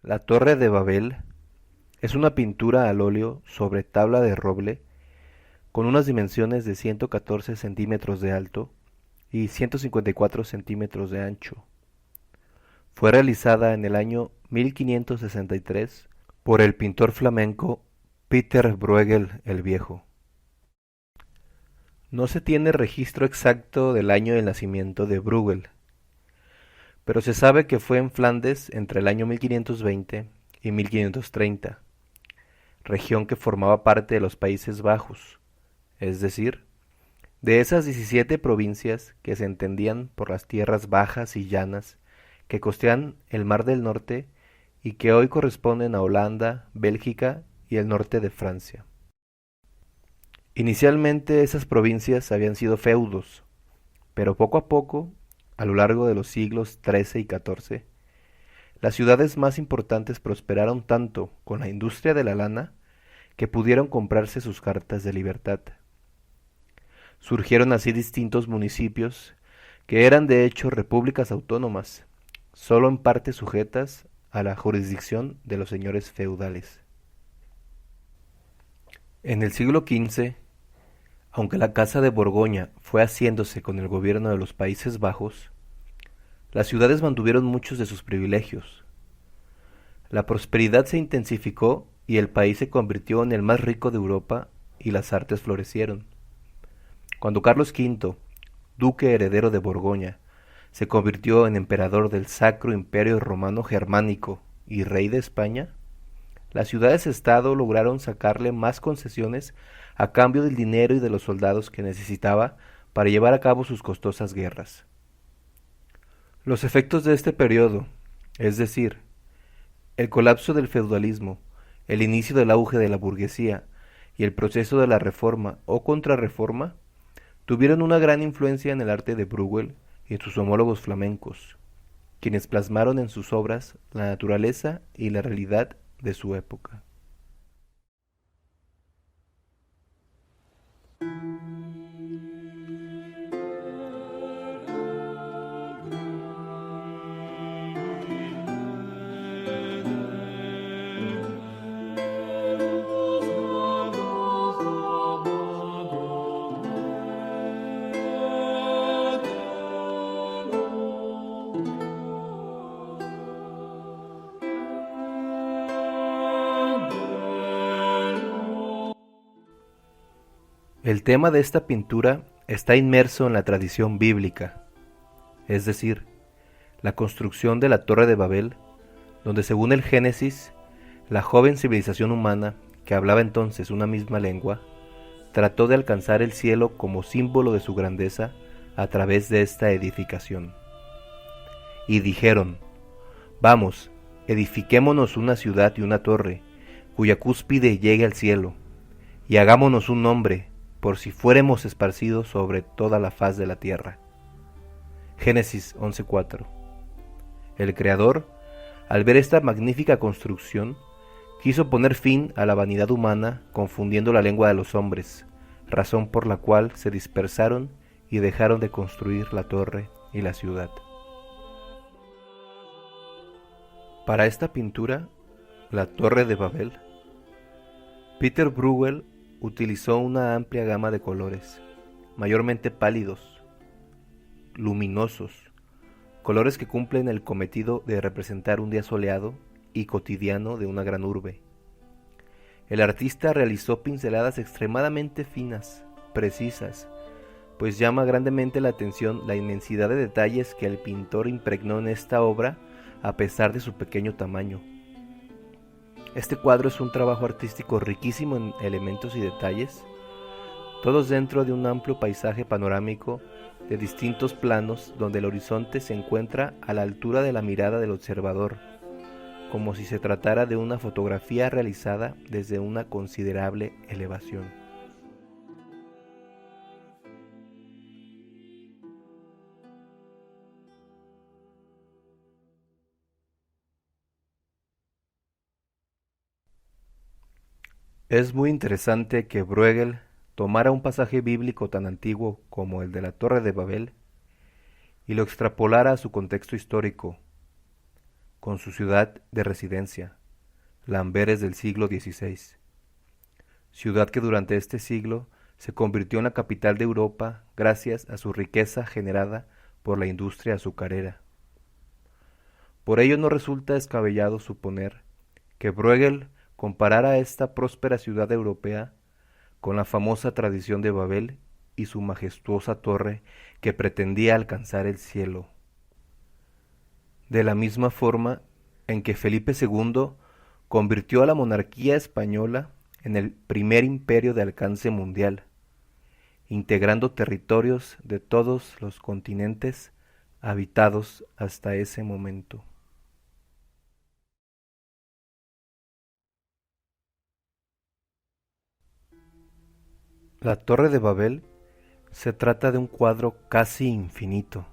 La Torre de Babel es una pintura al óleo sobre tabla de roble con unas dimensiones de 114 centímetros de alto y 154 centímetros de ancho. Fue realizada en el año 1563 por el pintor flamenco Peter Bruegel el Viejo. No se tiene registro exacto del año de nacimiento de Bruegel, pero se sabe que fue en Flandes entre el año 1520 y 1530, región que formaba parte de los Países Bajos, es decir, de esas 17 provincias que se entendían por las tierras bajas y llanas que costean el Mar del Norte y que hoy corresponden a Holanda, Bélgica y el norte de Francia. Inicialmente esas provincias habían sido feudos, pero poco a poco, a lo largo de los siglos XIII y XIV, las ciudades más importantes prosperaron tanto con la industria de la lana que pudieron comprarse sus cartas de libertad. Surgieron así distintos municipios que eran de hecho repúblicas autónomas, solo en parte sujetas a la jurisdicción de los señores feudales. En el siglo XV, aunque la Casa de Borgoña fue haciéndose con el gobierno de los Países Bajos, las ciudades mantuvieron muchos de sus privilegios. La prosperidad se intensificó y el país se convirtió en el más rico de Europa y las artes florecieron. Cuando Carlos V, duque heredero de Borgoña, se convirtió en emperador del Sacro Imperio Romano Germánico y rey de España, las ciudades-estado lograron sacarle más concesiones a cambio del dinero y de los soldados que necesitaba para llevar a cabo sus costosas guerras. Los efectos de este periodo, es decir, el colapso del feudalismo, el inicio del auge de la burguesía y el proceso de la reforma o contrarreforma, tuvieron una gran influencia en el arte de Bruegel y sus homólogos flamencos, quienes plasmaron en sus obras la naturaleza y la realidad de su época. El tema de esta pintura está inmerso en la tradición bíblica, es decir, la construcción de la Torre de Babel, donde según el Génesis, la joven civilización humana, que hablaba entonces una misma lengua, trató de alcanzar el cielo como símbolo de su grandeza a través de esta edificación. Y dijeron, vamos, edifiquémonos una ciudad y una torre, cuya cúspide llegue al cielo, y hagámonos un nombre, por si fuéremos esparcidos sobre toda la faz de la tierra. Génesis 11:4. El Creador, al ver esta magnífica construcción, quiso poner fin a la vanidad humana confundiendo la lengua de los hombres, razón por la cual se dispersaron y dejaron de construir la torre y la ciudad. Para esta pintura, la Torre de Babel, Peter Bruegel utilizó una amplia gama de colores, mayormente pálidos, luminosos, colores que cumplen el cometido de representar un día soleado y cotidiano de una gran urbe. El artista realizó pinceladas extremadamente finas, precisas, pues llama grandemente la atención la inmensidad de detalles que el pintor impregnó en esta obra a pesar de su pequeño tamaño. Este cuadro es un trabajo artístico riquísimo en elementos y detalles, todos dentro de un amplio paisaje panorámico de distintos planos donde el horizonte se encuentra a la altura de la mirada del observador, como si se tratara de una fotografía realizada desde una considerable elevación. Es muy interesante que Bruegel tomara un pasaje bíblico tan antiguo como el de la Torre de Babel y lo extrapolara a su contexto histórico. con su ciudad de residencia, la Amberes del siglo XVI, ciudad que durante este siglo se convirtió en la capital de Europa gracias a su riqueza generada por la industria azucarera. Por ello no resulta descabellado suponer que Bruegel comparara esta próspera ciudad europea con la famosa tradición de Babel y su majestuosa torre que pretendía alcanzar el cielo. De la misma forma en que Felipe II convirtió a la monarquía española en el primer imperio de alcance mundial, integrando territorios de todos los continentes habitados hasta ese momento. La Torre de Babel se trata de un cuadro casi infinito.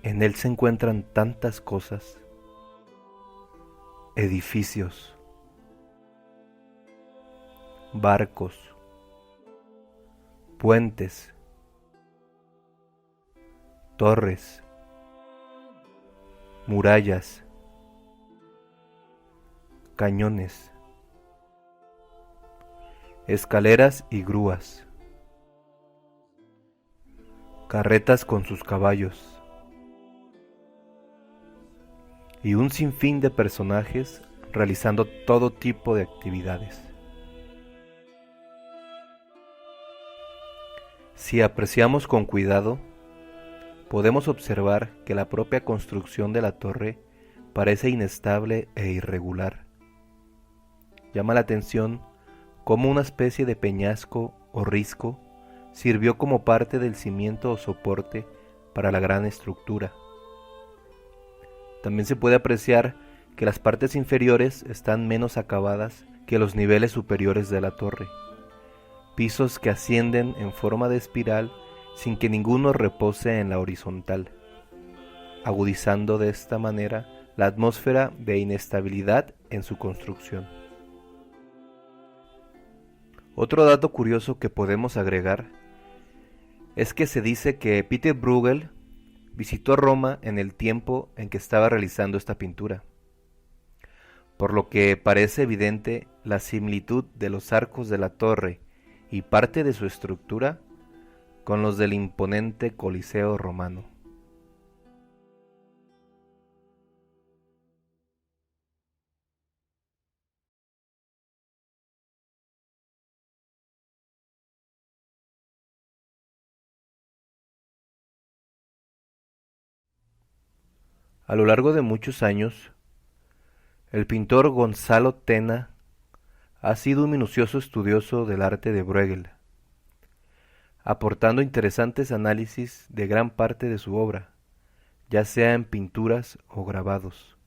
En él se encuentran tantas cosas: edificios, barcos, puentes, torres, murallas, cañones, escaleras y grúas, carretas con sus caballos, y un sinfín de personajes realizando todo tipo de actividades. Si apreciamos con cuidado, podemos observar que la propia construcción de la torre parece inestable e irregular. Llama la atención cómo una especie de peñasco o risco sirvió como parte del cimiento o soporte para la gran estructura. También se puede apreciar que las partes inferiores están menos acabadas que los niveles superiores de la torre, pisos que ascienden en forma de espiral sin que ninguno repose en la horizontal, agudizando de esta manera la atmósfera de inestabilidad en su construcción. Otro dato curioso que podemos agregar es que se dice que Peter Bruegel visitó Roma en el tiempo en que estaba realizando esta pintura, por lo que parece evidente la similitud de los arcos de la torre y parte de su estructura con los del imponente Coliseo romano. A lo largo de muchos años, el pintor Gonzalo Tena ha sido un minucioso estudioso del arte de Bruegel, aportando interesantes análisis de gran parte de su obra, ya sea en pinturas o grabados.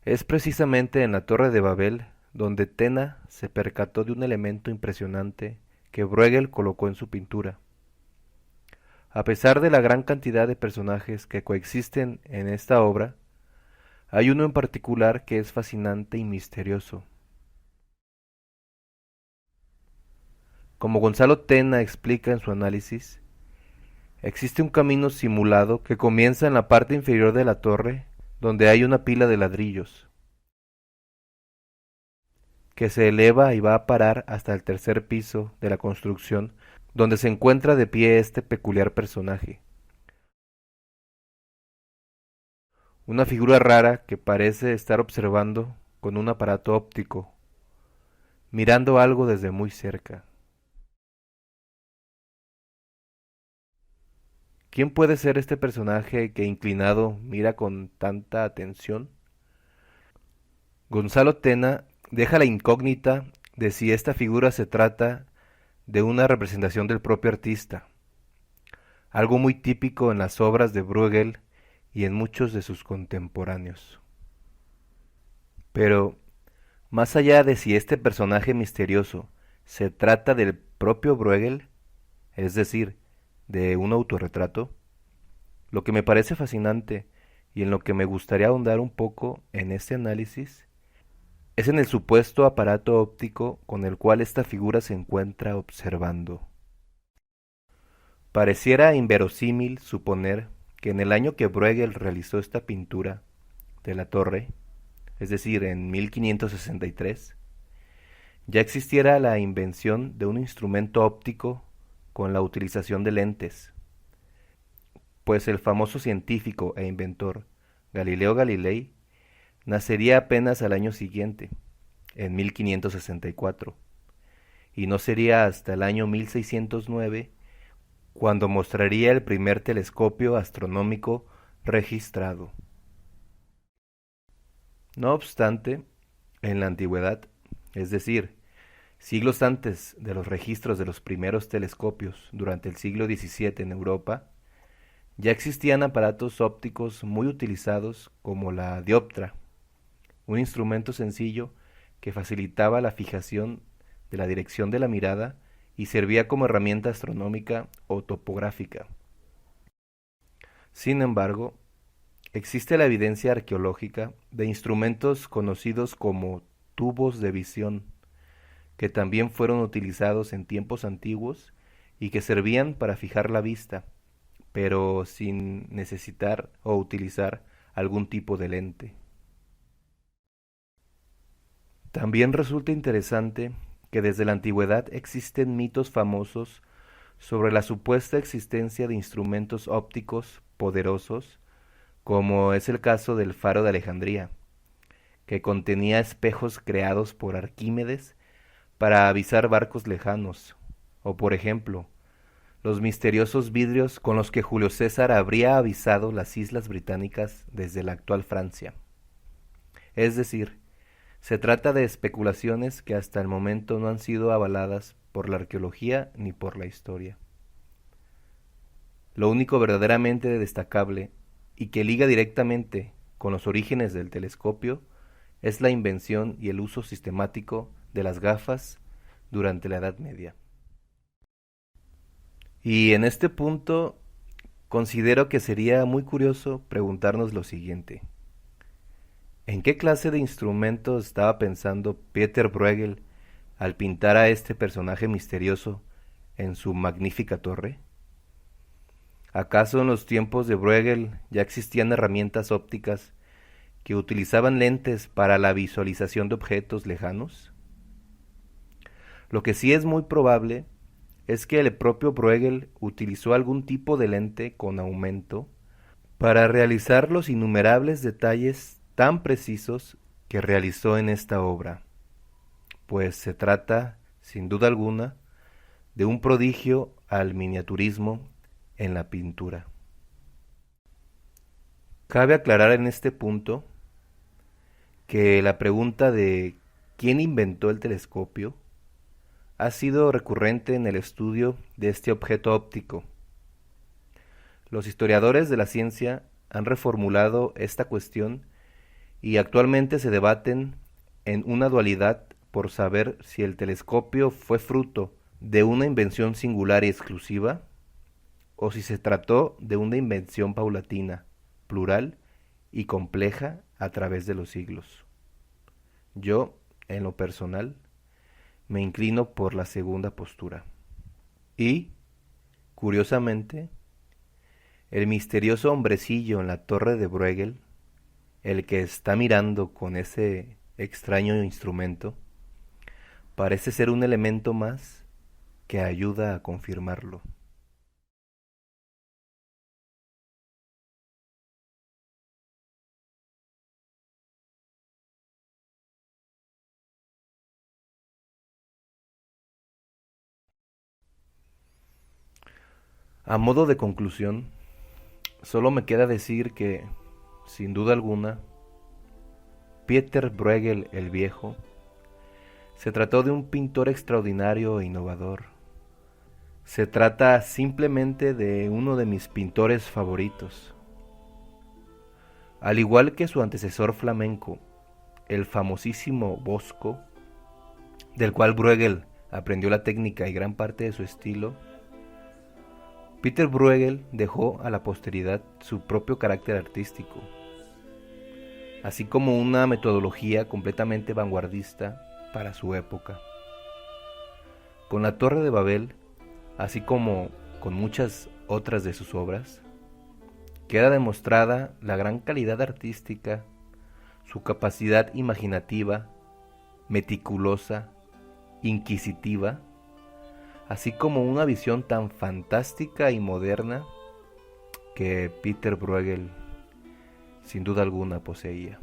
Es precisamente en la Torre de Babel donde Tena se percató de un elemento impresionante que Bruegel colocó en su pintura. A pesar de la gran cantidad de personajes que coexisten en esta obra, hay uno en particular que es fascinante y misterioso. Como Gonzalo Tena explica en su análisis, existe un camino simulado que comienza en la parte inferior de la torre, donde hay una pila de ladrillos, que se eleva y va a parar hasta el tercer piso de la construcción, donde se encuentra de pie este peculiar personaje. Una figura rara que parece estar observando con un aparato óptico, mirando algo desde muy cerca. ¿Quién puede ser este personaje que inclinado mira con tanta atención? Gonzalo Tena deja la incógnita de si esta figura se trata de una representación del propio artista, algo muy típico en las obras de Bruegel y en muchos de sus contemporáneos. Pero, más allá de si este personaje misterioso se trata del propio Bruegel, es decir, de un autorretrato, lo que me parece fascinante y en lo que me gustaría ahondar un poco en este análisis es en el supuesto aparato óptico con el cual esta figura se encuentra observando. Pareciera inverosímil suponer que en el año que Bruegel realizó esta pintura de la torre, es decir, en 1563, ya existiera la invención de un instrumento óptico con la utilización de lentes, pues el famoso científico e inventor Galileo Galilei nacería apenas al año siguiente, en 1564, y no sería hasta el año 1609 cuando mostraría el primer telescopio astronómico registrado. No obstante, en la antigüedad, es decir, siglos antes de los registros de los primeros telescopios durante el siglo XVII en Europa, ya existían aparatos ópticos muy utilizados como la dioptra, un instrumento sencillo que facilitaba la fijación de la dirección de la mirada y servía como herramienta astronómica o topográfica. Sin embargo, existe la evidencia arqueológica de instrumentos conocidos como tubos de visión, que también fueron utilizados en tiempos antiguos y que servían para fijar la vista, pero sin necesitar o utilizar algún tipo de lente. También resulta interesante que desde la antigüedad existen mitos famosos sobre la supuesta existencia de instrumentos ópticos poderosos, como es el caso del Faro de Alejandría, que contenía espejos creados por Arquímedes para avisar barcos lejanos, o por ejemplo, los misteriosos vidrios con los que Julio César habría avisado las islas británicas desde la actual Francia. Es decir, se trata de especulaciones que hasta el momento no han sido avaladas por la arqueología ni por la historia. Lo único verdaderamente destacable y que liga directamente con los orígenes del telescopio es la invención y el uso sistemático de las gafas durante la Edad Media. Y en este punto considero que sería muy curioso preguntarnos lo siguiente: ¿en qué clase de instrumento estaba pensando Pieter Bruegel al pintar a este personaje misterioso en su magnífica torre? ¿Acaso en los tiempos de Bruegel ya existían herramientas ópticas que utilizaban lentes para la visualización de objetos lejanos? Lo que sí es muy probable es que el propio Bruegel utilizó algún tipo de lente con aumento para realizar los innumerables detalles tan precisos que realizó en esta obra, pues se trata, sin duda alguna, de un prodigio al miniaturismo en la pintura. Cabe aclarar en este punto que la pregunta de ¿quién inventó el telescopio? Ha sido recurrente en el estudio de este objeto óptico. Los historiadores de la ciencia han reformulado esta cuestión y actualmente se debaten en una dualidad por saber si el telescopio fue fruto de una invención singular y exclusiva o si se trató de una invención paulatina, plural y compleja a través de los siglos. Yo, en lo personal, me inclino por la segunda postura. Y, curiosamente, el misterioso hombrecillo en la torre de Bruegel, el que está mirando con ese extraño instrumento, parece ser un elemento más que ayuda a confirmarlo. A modo de conclusión, solo me queda decir que, sin duda alguna, Pieter Bruegel el Viejo se trató de un pintor extraordinario e innovador. Se trata simplemente de uno de mis pintores favoritos. Al igual que su antecesor flamenco, el famosísimo Bosco, del cual Bruegel aprendió la técnica y gran parte de su estilo, Pieter Bruegel dejó a la posteridad su propio carácter artístico, así como una metodología completamente vanguardista para su época. Con la Torre de Babel, así como con muchas otras de sus obras, queda demostrada la gran calidad artística, su capacidad imaginativa, meticulosa, inquisitiva, así como una visión tan fantástica y moderna que Peter Bruegel sin duda alguna poseía.